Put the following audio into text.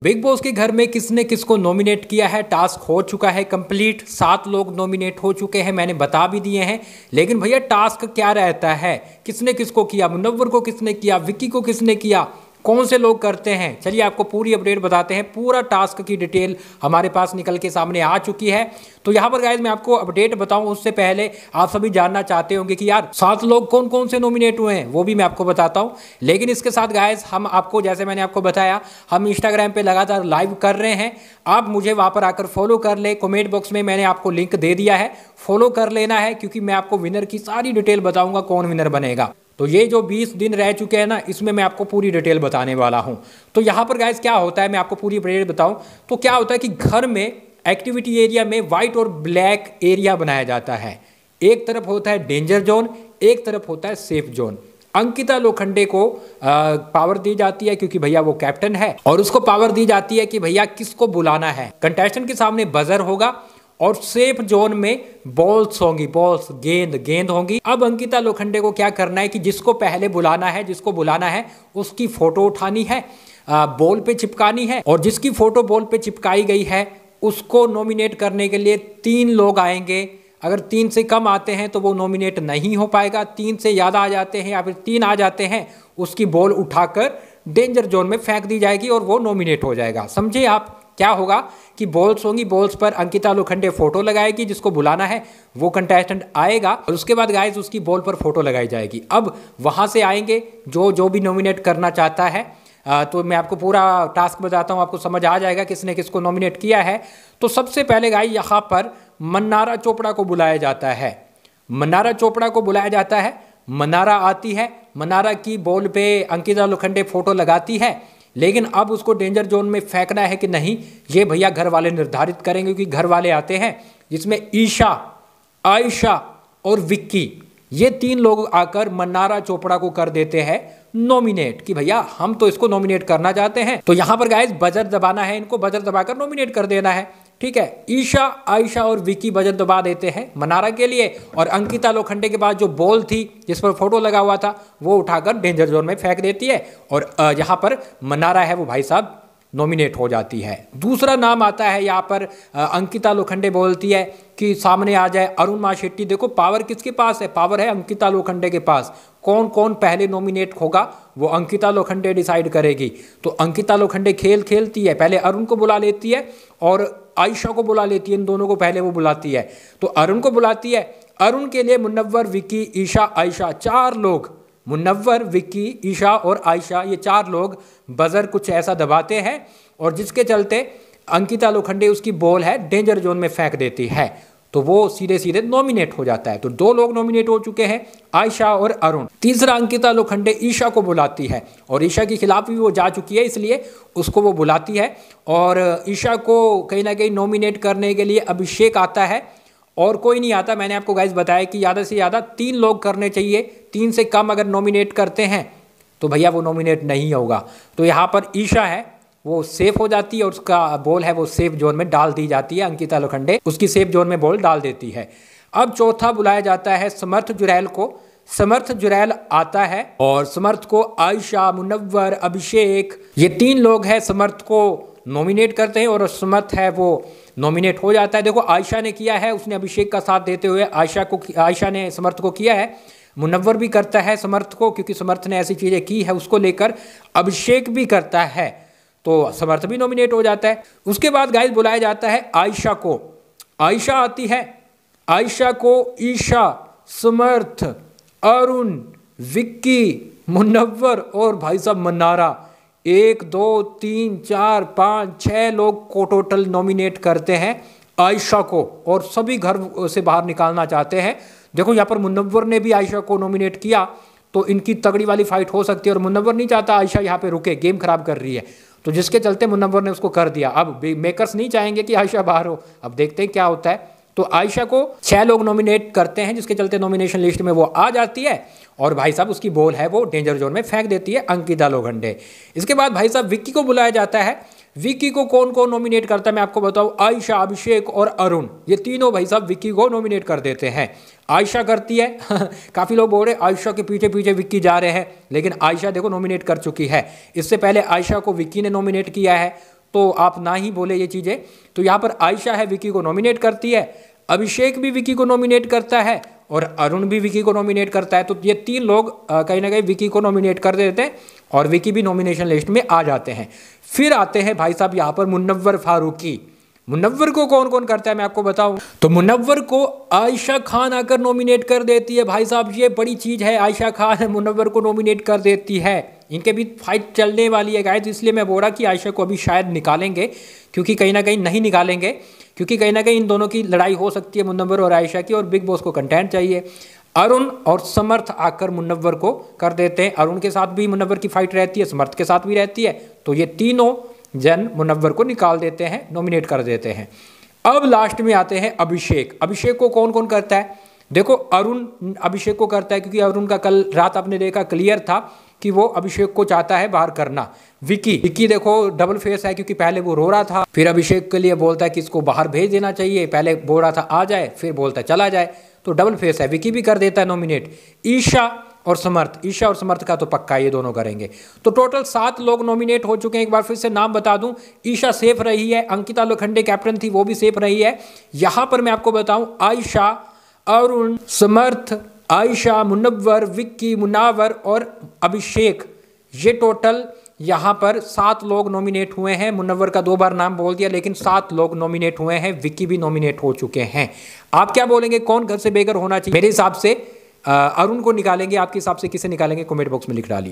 Big boss के घर में किसने किसको नॉमिनेट किया है। टास्क हो चुका है कंप्लीट, 7 लोग नॉमिनेट हो चुके हैं, मैंने बता भी दिए हैं। लेकिन भैया टास्क क्या रहता है, किसने किसको किया, मुनव्वर को किसने किया, विक्की को किसने किया, कौन से लोग करते हैं, चलिए आपको पूरी अपडेट बताते हैं। पूरा टास्क की डिटेल हमारे पास निकल के सामने आ चुकी है। तो यहाँ पर गाइज मैं आपको अपडेट बताऊं उससे पहले आप सभी जानना चाहते होंगे कि यार 7 लोग कौन कौन से नॉमिनेट हुए हैं, वो भी मैं आपको बताता हूं। लेकिन इसके साथ गाइज हम आपको, जैसे मैंने आपको बताया, हम इंस्टाग्राम पे लगातार लाइव कर रहे हैं। आप मुझे वहां पर आकर फॉलो कर ले, कमेंट बॉक्स में मैंने आपको लिंक दे दिया है, फॉलो कर लेना है, क्योंकि मैं आपको विनर की सारी डिटेल बताऊंगा, कौन विनर बनेगा। तो ये जो 20 दिन रह चुके हैं ना, इसमें मैं आपको पूरी डिटेल बताने वाला हूं। तो यहाँ पर गाइस क्या होता है, मैं आपको पूरी डिटेल बताऊं तो क्या होता है कि घर में एक्टिविटी एरिया में व्हाइट और ब्लैक एरिया बनाया जाता है। एक तरफ होता है डेंजर जोन, एक तरफ होता है सेफ जोन। अंकिता लोखंडे को पावर दी जाती है क्योंकि भैया वो कैप्टन है, और उसको पावर दी जाती है कि भैया किसको बुलाना है। कंटेस्टेंट के सामने बजर होगा और सेफ जोन में बॉल्स होंगी, बॉल्स गेंद गेंद होंगी। अब अंकिता लोखंडे को क्या करना है कि जिसको पहले बुलाना है, जिसको बुलाना है उसकी फोटो उठानी है, बॉल पे चिपकानी है, और जिसकी फोटो बॉल पे चिपकाई गई है उसको नॉमिनेट करने के लिए 3 लोग आएंगे। अगर 3 से कम आते हैं तो वो नॉमिनेट नहीं हो पाएगा, 3 से ज़्यादा आ जाते हैं या फिर 3 आ जाते हैं, उसकी बॉल उठाकर डेंजर जोन में फेंक दी जाएगी और वो नॉमिनेट हो जाएगा। समझे आप, क्या होगा कि बॉल्स होंगी, बॉल्स पर अंकिता लोखंडे फोटो लगाएगी, जिसको बुलाना है वो कंटेस्टेंट आएगा, और उसके बाद गाइस उसकी बॉल पर फोटो लगाई जाएगी। अब वहां से आएंगे जो जो भी नॉमिनेट करना चाहता है। तो मैं आपको पूरा टास्क बताता हूं, आपको समझ आ जाएगा किसने किसको नॉमिनेट किया है। तो सबसे पहले गाइस यहाँ पर मन्नारा चोपड़ा को बुलाया जाता है। मन्नारा चोपड़ा को बुलाया जाता है, मन्नारा आती है, मन्नारा की बॉल पे अंकिता लोखंडे फोटो लगाती है। लेकिन अब उसको डेंजर जोन में फेंकना है कि नहीं, ये भैया घर वाले निर्धारित करेंगे, क्योंकि घर वाले आते हैं जिसमें ईशा, आयशा और विक्की, ये 3 लोग आकर मन्नारा चोपड़ा को कर देते हैं नॉमिनेट कि भैया हम तो इसको नॉमिनेट करना चाहते हैं। तो यहां पर गाइस बजर दबाना है, इनको बजर दबाकर नॉमिनेट कर देना है। ठीक है, ईशा, आयशा और विकी बजर दबा देते हैं मन्नारा के लिए, और अंकिता लोखंडे के पास जो बॉल थी जिस पर फोटो लगा हुआ था वो उठाकर डेंजर जोन में फेंक देती है, और यहाँ पर मन्नारा है वो भाई साहब नॉमिनेट हो जाती है। दूसरा नाम आता है यहाँ पर, अंकिता लोखंडे बोलती है कि सामने आ जाए अरुण माशेट्टी। देखो पावर किसके पास है, पावर है अंकिता लोखंडे के पास। कौन कौन पहले नॉमिनेट होगा वो अंकिता लोखंडे डिसाइड करेगी। तो अंकिता लोखंडे खेलती है, पहले अरुण को बुला लेती है और आयशा को बुला लेती है, इन दोनों को पहले वो बुलाती है। तो अरुण को बुलाती है, अरुण के लिए मुनव्वर, विक्की, ईशा, आयशा, 4 लोग, मुनव्वर, विक्की, ईशा और आयशा, ये 4 लोग बजर कुछ ऐसा दबाते हैं, और जिसके चलते अंकिता लोखंडे उसकी बॉल है डेंजर जोन में फेंक देती है, तो वो सीधे सीधे नॉमिनेट हो जाता है। तो 2 लोग नॉमिनेट हो चुके हैं, आयशा और अरुण। तीसरा अंकिता लोखंडे ईशा को बुलाती है, और ईशा के खिलाफ भी वो जा चुकी है, इसलिए उसको वो बुलाती है। और ईशा को कहीं ना कहीं नॉमिनेट करने के लिए अभिषेक आता है, और कोई नहीं आता। मैंने आपको गाइस बताया कि ज़्यादा से ज़्यादा 3 लोग करने चाहिए, 3 से कम अगर नॉमिनेट करते हैं तो भैया वो नॉमिनेट नहीं होगा। तो यहाँ पर ईशा है वो सेफ हो जाती है, और उसका बॉल है वो सेफ जोन में डाल दी जाती है। अंकिता लोखंडे उसकी सेफ जोन में बॉल डाल देती है। अब चौथा बुलाया जाता है समर्थ जुरैल को। समर्थ जुरैल आता है, और समर्थ को आयशा, मुनव्वर, अभिषेक, ये 3 लोग हैं समर्थ को नॉमिनेट करते हैं, और समर्थ है वो नॉमिनेट हो जाता है। देखो आयशा ने किया है, उसने अभिषेक का साथ देते हुए आयशा ने समर्थ को किया है। मुनव्वर भी करता है समर्थ को, क्योंकि समर्थ ने ऐसी चीज़ें की है उसको लेकर। अभिषेक भी करता है, तो समर्थ भी नॉमिनेट हो जाता है। उसके बाद गाइस बुलाया जाता है आयशा को। आयशा आती है, आयशा को ईशा, समर्थ, अरुण, विक्की, मुनव्वर और भाई साहब मन्नारा, 1 2 3 4 5 6 लोग को टोटल नॉमिनेट करते हैं आयशा को, और सभी घर से बाहर निकालना चाहते हैं। देखो यहाँ पर मुनव्वर ने भी आयशा को नॉमिनेट किया, तो इनकी तगड़ी वाली फाइट हो सकती है, और मुनव्वर नहीं चाहता आयशा यहाँ पे रुके, गेम खराब कर रही है, तो जिसके चलते मुनव्वर ने उसको कर दिया। अब मेकर्स नहीं चाहेंगे कि आयशा बाहर हो, अब देखते हैं क्या होता है। तो आयशा को 6 लोग नॉमिनेट करते हैं, जिसके चलते नॉमिनेशन लिस्ट में वो आ जाती है, और भाई साहब उसकी बॉल है वो डेंजर जोन में फेंक देती है अंकिता लोखंडे। इसके बाद भाई साहब विक्की को बुलाया जाता है। विक्की को कौन कौन नॉमिनेट करता है मैं आपको बताऊं, आयशा, अभिषेक और अरुण, ये तीनों भाई साहब विक्की को नॉमिनेट कर देते हैं। आयशा करती है काफ़ी लोग बोल रहे आयशा के पीछे पीछे विक्की जा रहे हैं, लेकिन आयशा देखो नॉमिनेट कर चुकी है। इससे पहले आयशा को विक्की ने नॉमिनेट किया है, तो आप ना ही बोले ये चीज़ें। तो यहाँ पर आयशा है विकी को नॉमिनेट करती है, अभिषेक भी विकी को नॉमिनेट करता है और अरुण भी विकी को नॉमिनेट करता है। तो ये 3 लोग कहीं ना कहीं विकी को नॉमिनेट कर देते हैं और विकी भी नॉमिनेशन लिस्ट में आ जाते हैं। फिर आते हैं भाई साहब यहाँ पर मुनव्वर फारूकी। मुनव्वर को कौन कौन करता है मैं आपको बताऊं, तो मुनव्वर को आयशा खान आकर नॉमिनेट कर देती है। भाई साहब ये बड़ी चीज़ है, आयशा खान मुनव्वर को नॉमिनेट कर देती है। इनके भी फाइट चलने वाली है गाइस, इसलिए मैं बोल रहा कि आयशा को अभी शायद निकालेंगे, क्योंकि कहीं ना कहीं नहीं निकालेंगे, क्योंकि कहीं ना कहीं इन दोनों की लड़ाई हो सकती है, मुनव्वर और आयशा की, और बिग बॉस को कंटेंट चाहिए। अरुण और समर्थ आकर मुनव्वर को कर देते हैं। अरुण के साथ भी मुनव्वर की फाइट रहती है, समर्थ के साथ भी रहती है, तो ये तीनों जन मुनव्वर को निकाल देते हैं, नॉमिनेट कर देते हैं। अब लास्ट में आते हैं अभिषेक। अभिषेक को कौन कौन करता है, देखो अरुण अभिषेक को करता है, क्योंकि अरुण का कल रात आपने देखा क्लियर था कि वो अभिषेक को चाहता है बाहर करना। विकी देखो डबल फेस है, क्योंकि पहले वो रो रहा था, फिर अभिषेक के लिए बोलता है कि इसको बाहर भेज देना चाहिए, पहले बोल रहा था आ जाए, फिर बोलता है चला जाए, तो डबल फेस है। विकी भी कर देता है नॉमिनेट। ईशा और समर्थ का तो पक्का ये दोनों करेंगे। तो टोटल 7 लोग नॉमिनेट हो चुके हैं। एक बार फिर से नाम बता दूं, ईशा सेफ रही है, अंकिता लोखंडे कैप्टन थी वो भी सेफ रही है। यहां पर मैं आपको बताऊं आयशा, अरुण, समर्थ, आयशा, मुनव्वर, विक्की, मुनावर और अभिषेक, ये टोटल यहाँ पर 7 लोग नॉमिनेट हुए हैं। मुनव्वर का 2 बार नाम बोल दिया, लेकिन 7 लोग नॉमिनेट हुए हैं। विक्की भी नॉमिनेट हो चुके हैं। आप क्या बोलेंगे, कौन घर से बेघर होना चाहिए? मेरे हिसाब से अरुण को निकालेंगे, आपके हिसाब से किसे निकालेंगे? कमेंट बॉक्स में लिख डालिए।